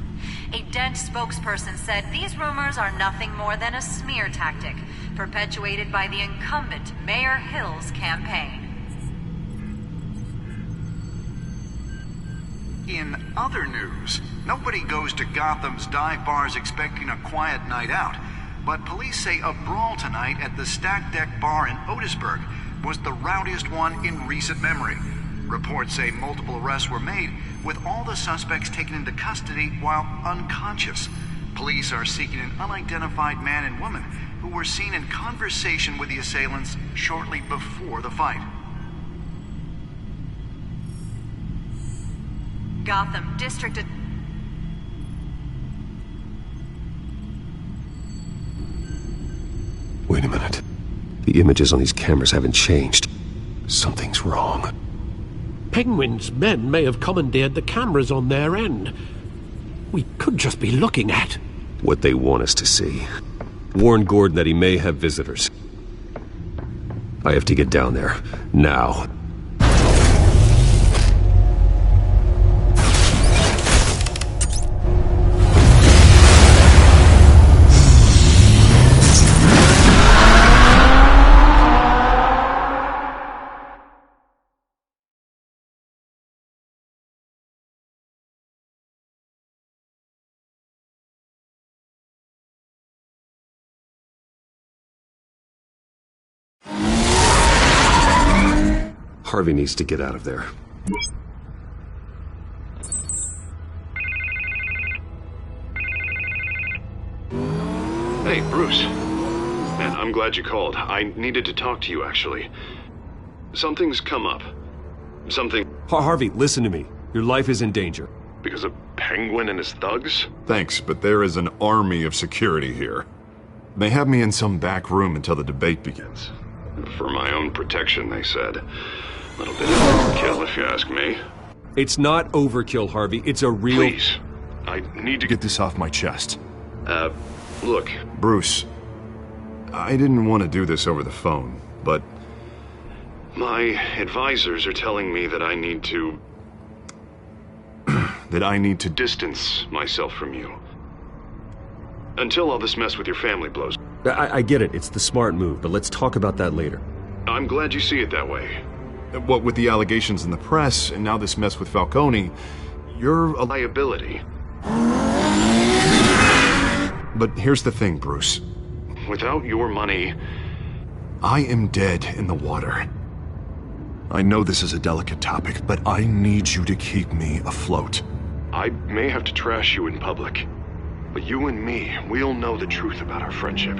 Speaker 12: A Dent spokesperson said these rumors are nothing more than a smear tactic, perpetuated by the incumbent Mayor Hill's campaign.
Speaker 22: In other news, nobody goes to Gotham's dive bars expecting a quiet night out, but police say a brawl tonight at the Stack Deck Bar in Otisburg was the rowdiest one in recent memory. Reports say multiple arrests were made, with all the suspects taken into custody while unconscious. Police are seeking an unidentified man and woman who were seen in conversation with the assailants shortly before the fight.
Speaker 12: Gotham District...
Speaker 7: Wait a minute. The images on these cameras haven't changed. Something's wrong.
Speaker 4: Penguin's men may have commandeered the cameras on their end. We could just be looking at
Speaker 7: what they want us to see. Warn Gordon that he may have visitors. I have to get down there, now. Harvey needs to get out of there.
Speaker 1: Hey, Bruce. Man, I'm glad you called. I needed to talk to you, actually. Something's come up. Something...
Speaker 7: Harvey, listen to me. Your life is in danger.
Speaker 1: Because of Penguin and his thugs?
Speaker 23: Thanks, but there is an army of security here. They have me in some back room until the debate begins.
Speaker 1: For my own protection, they said. A little bit of overkill, if you ask me.
Speaker 7: It's not overkill, Harvey. It's a real...
Speaker 1: Please. I need to
Speaker 23: get this off my chest.
Speaker 1: Look.
Speaker 23: Bruce, I didn't want to do this over the phone, but...
Speaker 1: My advisors are telling me that I need to...
Speaker 23: that I need to...
Speaker 1: distance myself from you. Until all this mess with your family blows.
Speaker 7: I get it. It's the smart move, but let's talk about that later.
Speaker 1: I'm glad you see it that way.
Speaker 23: What with the allegations in the press, and now this mess with Falcone, you're a
Speaker 1: liability.
Speaker 23: But here's the thing, Bruce.
Speaker 1: Without your money...
Speaker 23: I am dead in the water. I know this is a delicate topic, but I need you to keep me afloat.
Speaker 1: I may have to trash you in public, but you and me, we'll know the truth about our friendship.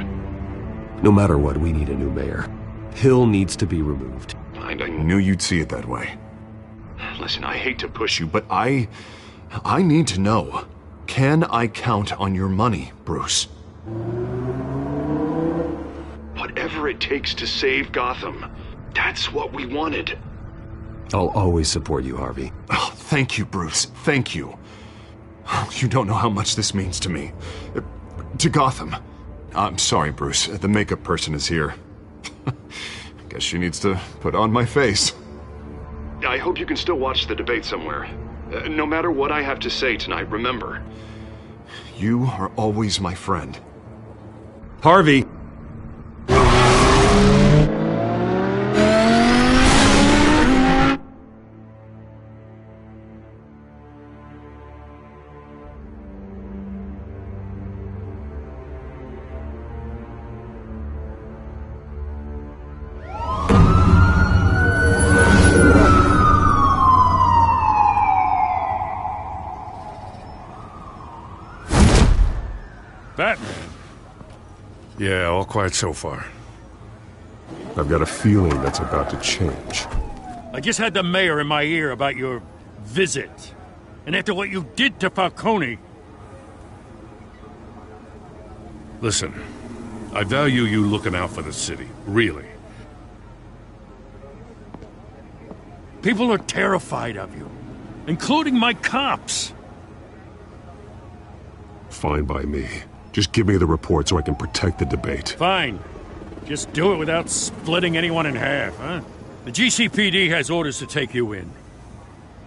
Speaker 7: No matter what, we need a new mayor. Hill needs to be removed.
Speaker 23: I knew you'd see it that way.
Speaker 1: Listen, I hate to push you,
Speaker 23: but I need to know. Can I count on your money, Bruce?
Speaker 1: Whatever it takes to save Gotham. That's what we wanted.
Speaker 7: I'll always support you, Harvey.
Speaker 23: Oh, thank you, Bruce. Thank you. You don't know how much this means to me. To Gotham. I'm sorry, Bruce. The makeup person is here. Guess she needs to put on my face.
Speaker 1: I hope you can still watch the debate somewhere. No matter what I have to say tonight, remember.
Speaker 23: You are always my friend.
Speaker 7: Harvey!
Speaker 6: Batman. Yeah, all quiet so far.
Speaker 7: I've got a feeling that's about to change.
Speaker 6: I just had the mayor in my ear about your visit. And after what you did to Falcone... Listen, I value you looking out for the city, really. People are terrified of you, including my cops.
Speaker 7: Fine by me. Just give me the report so I can protect the debate.
Speaker 6: Fine. Just do it without splitting anyone in half, huh? The GCPD has orders to take you in.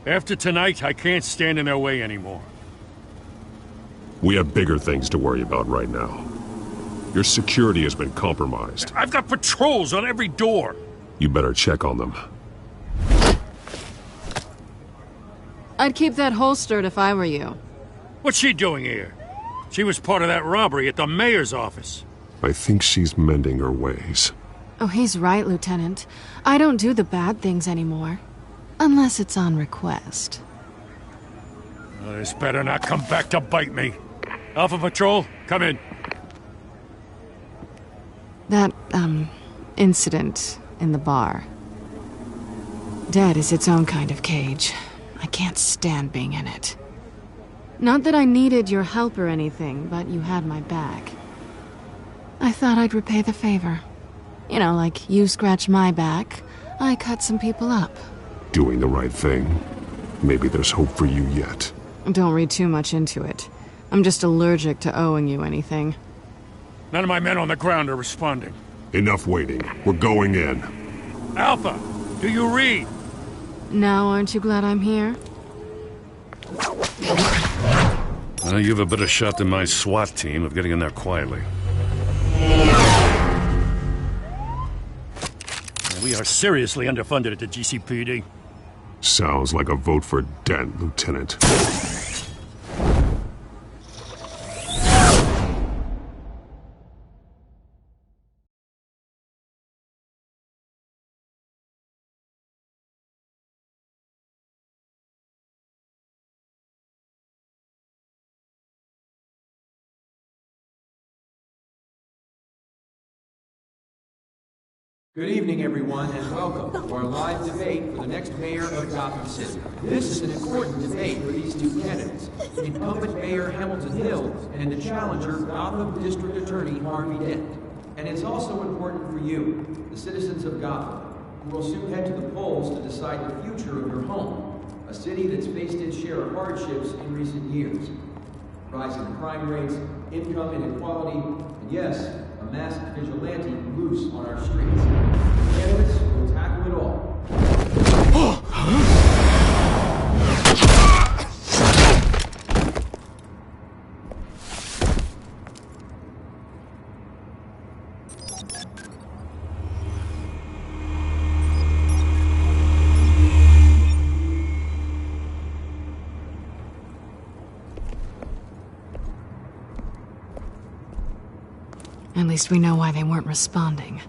Speaker 6: After tonight, I can't stand in their way anymore.
Speaker 7: We have bigger things to worry about right now. Your security has been compromised.
Speaker 6: I've got patrols on every door.
Speaker 7: You better check on them.
Speaker 3: I'd keep that holstered if I were you.
Speaker 6: What's she doing here? She was part of that robbery at the mayor's office.
Speaker 7: I think she's mending her ways.
Speaker 3: Oh, he's right, Lieutenant. I don't do the bad things anymore. Unless it's on request.
Speaker 6: This better not come back to bite me. Alpha Patrol, come in.
Speaker 3: That, incident in the bar. Dead is its own kind of cage. I can't stand being in it. Not that I needed your help or anything, but you had my back. I thought I'd repay the favor. You know, like you scratch my back, I cut some people up.
Speaker 7: Doing the right thing. Maybe there's hope for you yet.
Speaker 3: Don't read too much into it. I'm just allergic to owing you anything.
Speaker 6: None of my men on the ground are responding.
Speaker 7: Enough waiting. We're going in.
Speaker 6: Alpha, do you read?
Speaker 3: Now, aren't you glad I'm here?
Speaker 6: You have a better shot than my SWAT team of getting in there quietly. We are seriously underfunded at the GCPD.
Speaker 7: Sounds like a vote for Dent, Lieutenant.
Speaker 2: Good evening, everyone, and welcome to our live debate for the next mayor of Gotham City. This is an important debate for these two candidates, incumbent Mayor Hamilton Hill and the challenger, Gotham District Attorney Harvey Dent. And it's also important for you, the citizens of Gotham, who will soon head to the polls to decide the future of your home, a city that's faced its share of hardships in recent years. Rising crime rates, income inequality, and yes, a masked vigilante loose on our streets. Candidates will tackle it all.
Speaker 3: At least we know why they weren't responding.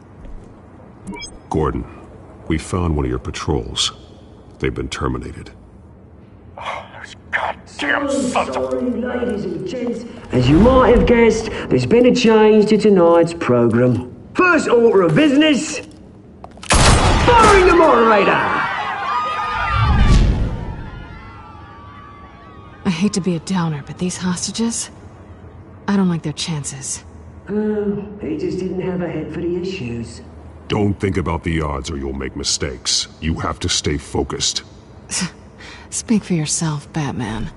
Speaker 7: Gordon, we found one of your patrols. They've been terminated.
Speaker 6: Goddamn sons of...
Speaker 16: Ladies and gents, as you might have guessed, there's been a change to tonight's program. First order of business, firing the moderator!
Speaker 3: I hate to be a downer, but these hostages, I don't like their chances.
Speaker 16: He just didn't have a head for the issues.
Speaker 7: Don't think about the odds or you'll make mistakes. You have to stay focused.
Speaker 3: Speak for yourself, Batman.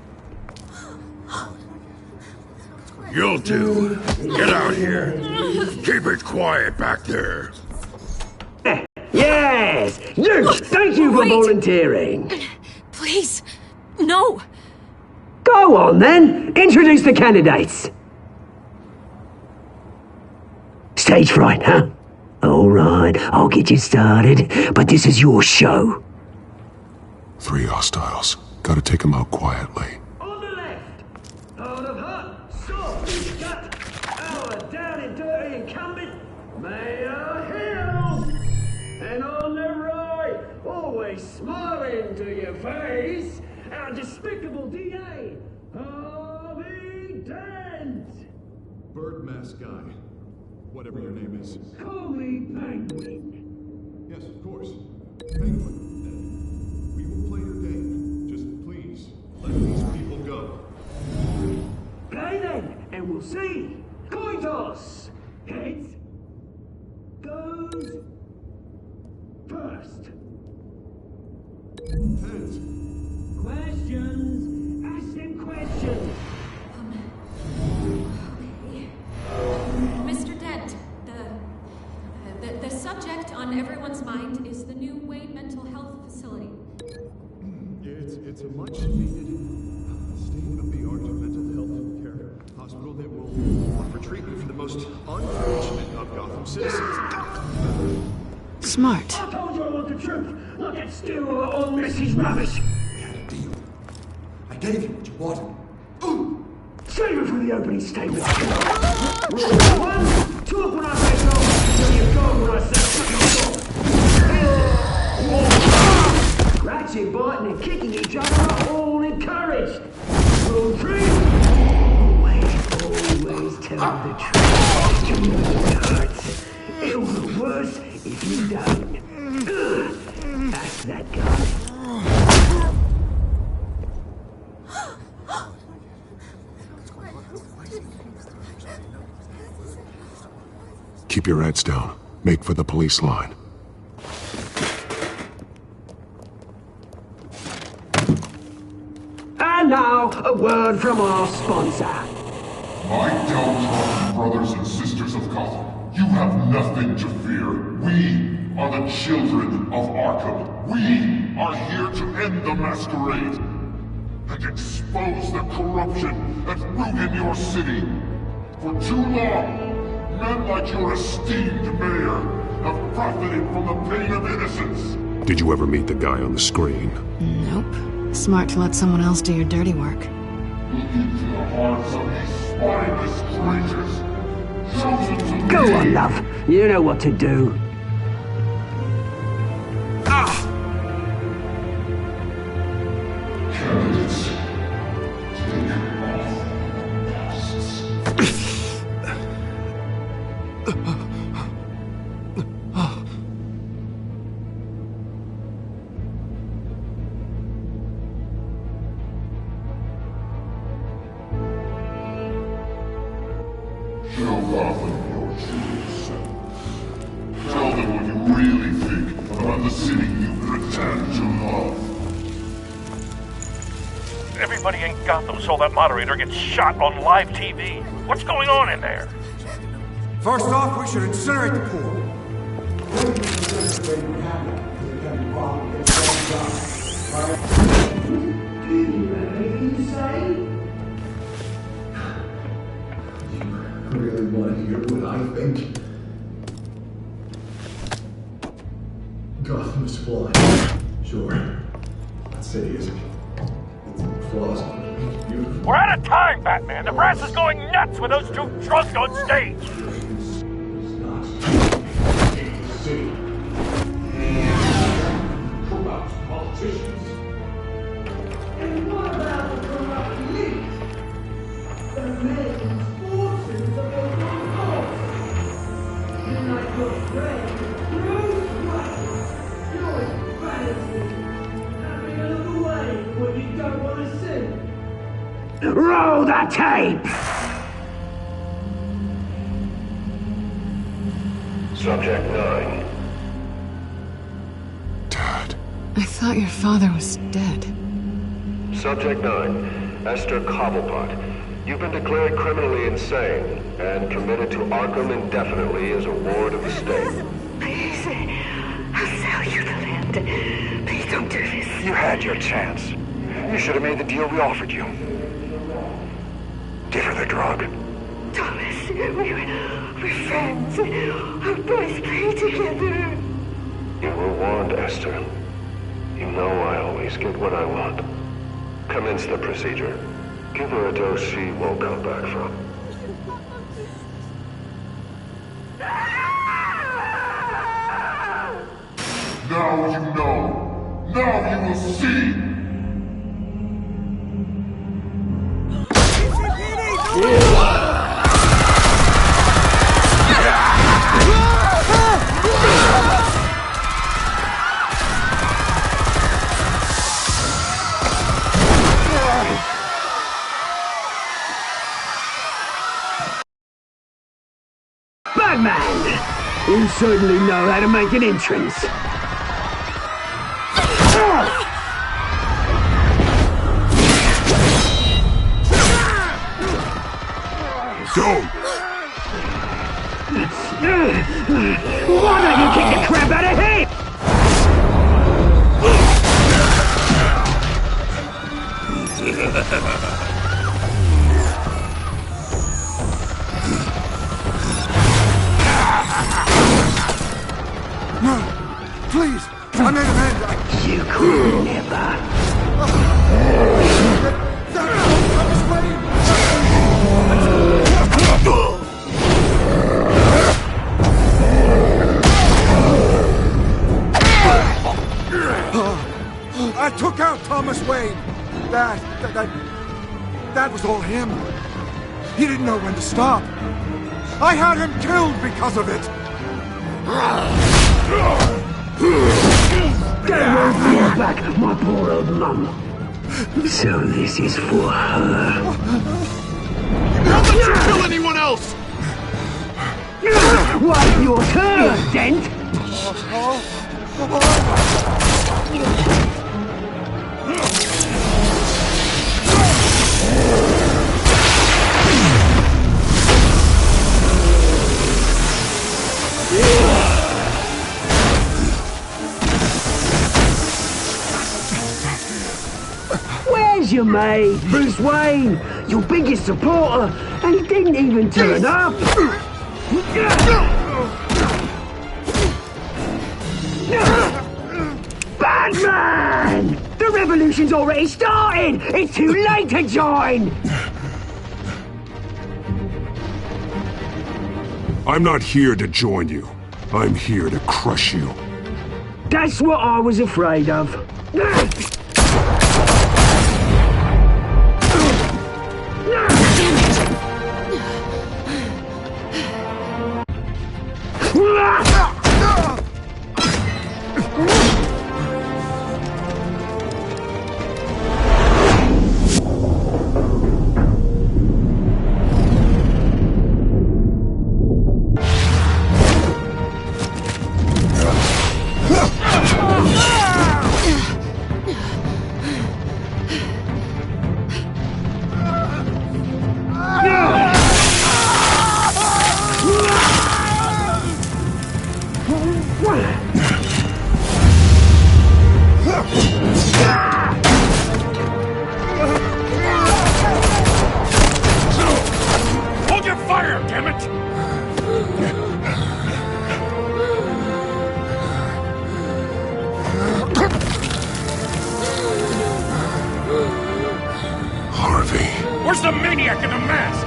Speaker 11: You'll do. Get out here. Keep it quiet back there.
Speaker 16: Yes! You! Thank you for volunteering.
Speaker 8: Please, no.
Speaker 16: Go on then. Introduce the candidates. Stage fright, huh? All right, I'll get you started, but this is your show.
Speaker 7: 3 hostiles. Gotta take them out quietly.
Speaker 16: On the left, out of hut, soft, gut, our down and dirty incumbent, Mayor Hill. And on the right, always smiling to your face, our despicable DA, Harvey Dent.
Speaker 1: Bird mask guy. Whatever your name is.
Speaker 16: Call me Penguin.
Speaker 1: Yes, of course. Penguin, we will play your game. Just please, let these people go.
Speaker 13: Play then, and we'll see. Coin toss. Heads goes first.
Speaker 1: Heads.
Speaker 13: Questions. Ask them questions.
Speaker 8: Mr. Dent, the subject on everyone's mind is the new Wayne Mental Health Facility.
Speaker 1: It's a much-needed state-of-the-art mental health care hospital that will offer treatment for the most unfortunate of Gotham citizens.
Speaker 3: Smart.
Speaker 13: I told you I want the truth. Not that stew or all Missy's rubbish.
Speaker 9: We had a deal. I gave you what you wanted.
Speaker 13: Save it for the opening statement. One, talk when I say go, until you're gone when I say shut. Scratching, biting, and kicking each other are all encouraged. Rule 3. Always tell the truth. You know it hurts. It'll be worse if you don't. That's that guy.
Speaker 1: Keep your heads down. Make for the police line.
Speaker 13: And now, a word from our sponsor.
Speaker 5: My downtrodden brothers and sisters of Gotham, you have nothing to fear. We are the children of Arkham. We are here to end the masquerade and expose the corruption that ruined your city. For too long, men like your esteemed mayor have profited from the pain of innocence.
Speaker 1: Did you ever meet the guy on the screen?
Speaker 3: Nope. Smart to let someone else do your dirty work.
Speaker 5: Look into the hearts of these spineless creatures, chosen to
Speaker 13: Go
Speaker 5: lead.
Speaker 13: on, love. You know what to do.
Speaker 5: Candidates, take off masks. Show Gotham your true self. Tell them what you really think about the city you pretend to love.
Speaker 14: Everybody in Gotham saw that moderator get shot on live TV. What's going on in there?
Speaker 9: First off, we should incinerate the pool.
Speaker 1: You really want to hear what I think? Gotham is flawed. Sure. That city is. It's flaws. It's beautiful.
Speaker 14: We're out of time, Batman. The brass is going nuts with those two drunks on stage.
Speaker 1: It's not. It's the city. Corrupt politicians.
Speaker 13: And what about the corrupt elite? The men's fortunes of their own thoughts. You're like your friend, Bruce Wayne. You're embarrassing. Having a look away when you don't want to see. Roll the tape!
Speaker 15: Subject 9.
Speaker 3: I thought your father was dead.
Speaker 15: Subject 9. Esther Cobblepot. You've been declared criminally insane and committed to Arkham indefinitely as a ward of the state.
Speaker 21: Please, I'll sell you the land. Please don't do this.
Speaker 18: You had your chance. You should have made the deal we offered you. Give her the drug.
Speaker 21: Thomas, we're friends. Our boys play together.
Speaker 15: You were warned, Esther. You know I always get what I want. Commence the procedure. Give her a dose she won't come back from.
Speaker 5: Now you know. Now you will see.
Speaker 16: Batman! You certainly know how to make an entrance.
Speaker 17: Don't!
Speaker 16: Why don't you kick the crap out of him?
Speaker 9: No! Please! I made amends!
Speaker 16: You could never.
Speaker 9: I took out Thomas Wayne. That was all him. He didn't know when to stop. I had him killed because of it.
Speaker 16: That won't bring back my poor old mum. So this is for her.
Speaker 17: Don't let you kill anyone else!
Speaker 16: Wait your turn, Dent! Where's your mate, Bruce Wayne? Your biggest supporter, and he didn't even turn up. Batman! The revolution's already started! It's too late to join!
Speaker 17: I'm not here to join you. I'm here to crush you.
Speaker 16: That's what I was afraid of.
Speaker 6: Hold your fire, damn it!
Speaker 17: Harvey.
Speaker 6: Where's the maniac in the mask?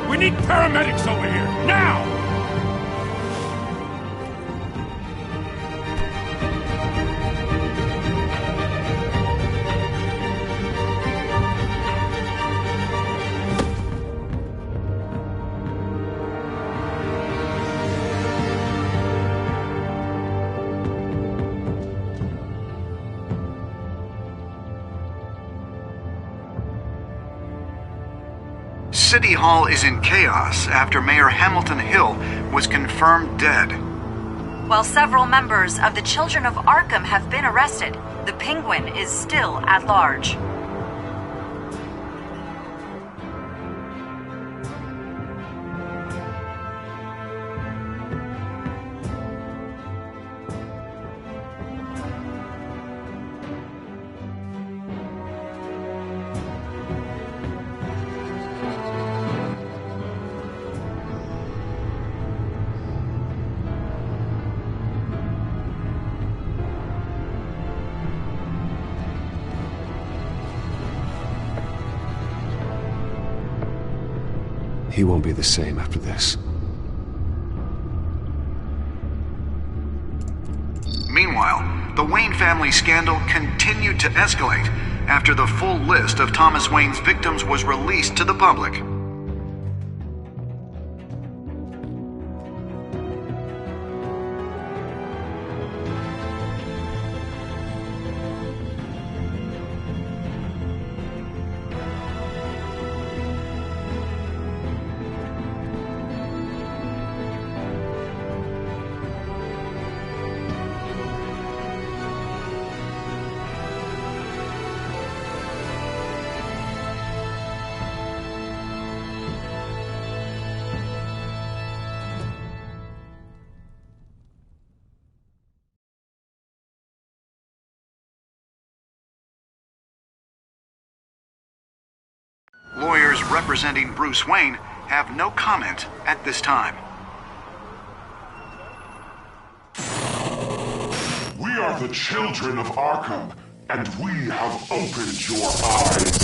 Speaker 6: We need paramedics over here, now!
Speaker 22: City Hall is in chaos after Mayor Hamilton Hill was confirmed dead.
Speaker 12: While several members of the Children of Arkham have been arrested, the Penguin is still at large.
Speaker 7: He won't be the same after this.
Speaker 22: Meanwhile, the Wayne family scandal continued to escalate after the full list of Thomas Wayne's victims was released to the public. lawyers representing Bruce Wayne have no comment at this time.
Speaker 5: We are the children of Arkham, and we have opened your eyes.